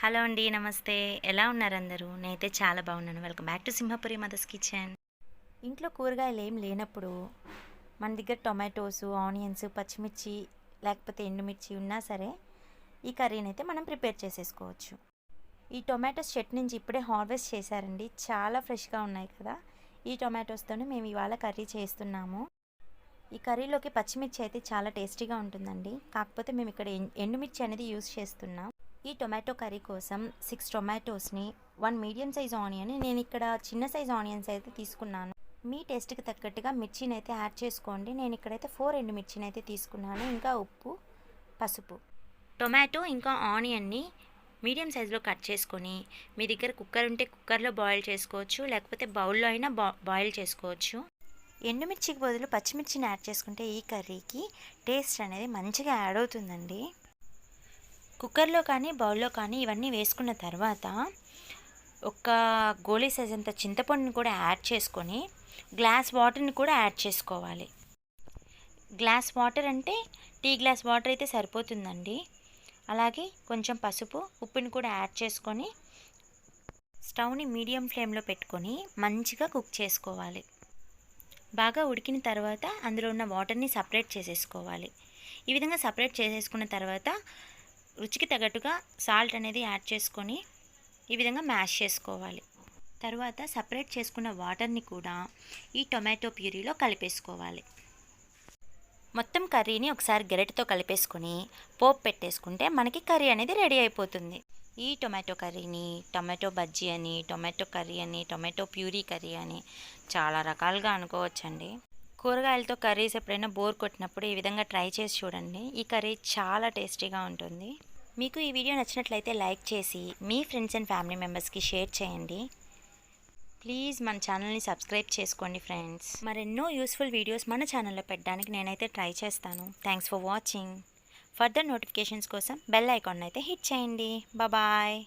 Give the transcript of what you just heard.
Hello అండి. నమస్తే. ఎలా ఉన్నారు అందరూ? నేనైతే చాలా బాగున్నాను. Welcome back to Simhapuri mother's kitchen. ఇంట్లో కూరగాయలు ఏం లేనప్పుడు మన దగ్గర టొమాటోసు, ఆనియన్స్, పచ్చిమిర్చి లేకపోతే ఎండుమిర్చి ఉన్నా సరే ఈ కర్రీని అయితే మనం ప్రిపేర్ చేసేసుకోవచ్చు. ఈ టొమాటోస్ చెట్టు నుంచి ఇప్పుడే హార్వెస్ట్ చేశారండి. చాలా ఫ్రెష్గా ఉన్నాయి కదా. ఈ టొమాటోస్తోనే మేము ఇవాళ కర్రీ చేస్తున్నాము. ఈ కర్రీలోకి పచ్చిమిర్చి అయితే చాలా టేస్టీగా ఉంటుందండి. కాకపోతే మేము ఇక్కడ ఎండుమిర్చి అనేది యూస్ చేస్తున్నాం. ఈ టొమాటో కర్రీ కోసం 6 టొమాటోస్ని, 1 మీడియం సైజ్ ఆనియన్, నేను ఇక్కడ చిన్న సైజ్ ఆనియన్స్ అయితే తీసుకున్నాను. మీ టేస్ట్కి తగ్గట్టుగా మిర్చిని అయితే యాడ్ చేసుకోండి. నేను ఇక్కడైతే 4 ఎండుమిర్చిని అయితే తీసుకున్నాను. ఇంకా ఉప్పు, పసుపు. టొమాటో ఇంకా ఆనియన్ని మీడియం సైజులో కట్ చేసుకొని, మీ దగ్గర కుక్కర్ ఉంటే కుక్కర్లో బాయిల్ చేసుకోవచ్చు, లేకపోతే బౌల్లో అయినా బాయిల్ చేసుకోవచ్చు. ఎండుమిర్చికి బదులు పచ్చిమిర్చిని యాడ్ చేసుకుంటే ఈ కర్రీకి టేస్ట్ అనేది మంచిగా యాడ్ అవుతుందండి. కుక్కర్లో కానీ బౌల్లో కానీ ఇవన్నీ వేసుకున్న తర్వాత ఒక గోళీ సైజ్ అంత చింతపండుని కూడా యాడ్ చేసుకొని గ్లాస్ వాటర్ని కూడా యాడ్ చేసుకోవాలి. గ్లాస్ వాటర్ అంటే టీ గ్లాస్ వాటర్ అయితే సరిపోతుందండి. అలాగే కొంచెం పసుపు, ఉప్పుని కూడా యాడ్ చేసుకొని స్టవ్ని మీడియం ఫ్లేమ్లో పెట్టుకొని మంచిగా కుక్ చేసుకోవాలి. బాగా ఉడికిన తర్వాత అందులో ఉన్న వాటర్ని సపరేట్ చేసేసుకోవాలి. ఈ విధంగా సపరేట్ చేసేసుకున్న తర్వాత రుచికి తగ్గట్టుగా సాల్ట్ అనేది యాడ్ చేసుకొని ఈ విధంగా మ్యాష్ చేసుకోవాలి. తర్వాత సపరేట్ చేసుకున్న వాటర్ని కూడా ఈ టొమాటో ప్యూరీలో కలిపేసుకోవాలి. మొత్తం కర్రీని ఒకసారి గరిటెతో కలిపేసుకొని పోపు పెట్టేసుకుంటే మనకి కర్రీ అనేది రెడీ అయిపోతుంది. ఈ టొమాటో కర్రీని టొమాటో బజ్జీ అని, టొమాటో కర్రీ అని, టొమాటో ప్యూరీ కర్రీ అని చాలా రకాలుగా అనుకోవచ్చండి. కూరగాయలతో కర్రీస్ ఎప్పుడైనా బోర్ కొట్టినప్పుడు ఈ విధంగా ట్రై చేసి చూడండి. ఈ కర్రీ చాలా టేస్టీగా ఉంటుంది. మీకు ఈ వీడియో నచ్చినట్లయితే లైక్ చేసి మీ ఫ్రెండ్స్ అండ్ ఫ్యామిలీ మెంబర్స్కి షేర్ చేయండి. ప్లీజ్ మన ఛానల్ని సబ్స్క్రైబ్ చేసుకోండి ఫ్రెండ్స్. మరెన్నో యూస్ఫుల్ వీడియోస్ మన ఛానల్లో పెట్టడానికి నేనైతే ట్రై చేస్తాను. Thanks for watching. Further notifications కోసం బెల్ ఐకాన్ అయితే హిట్ చేయండి. బాయ్.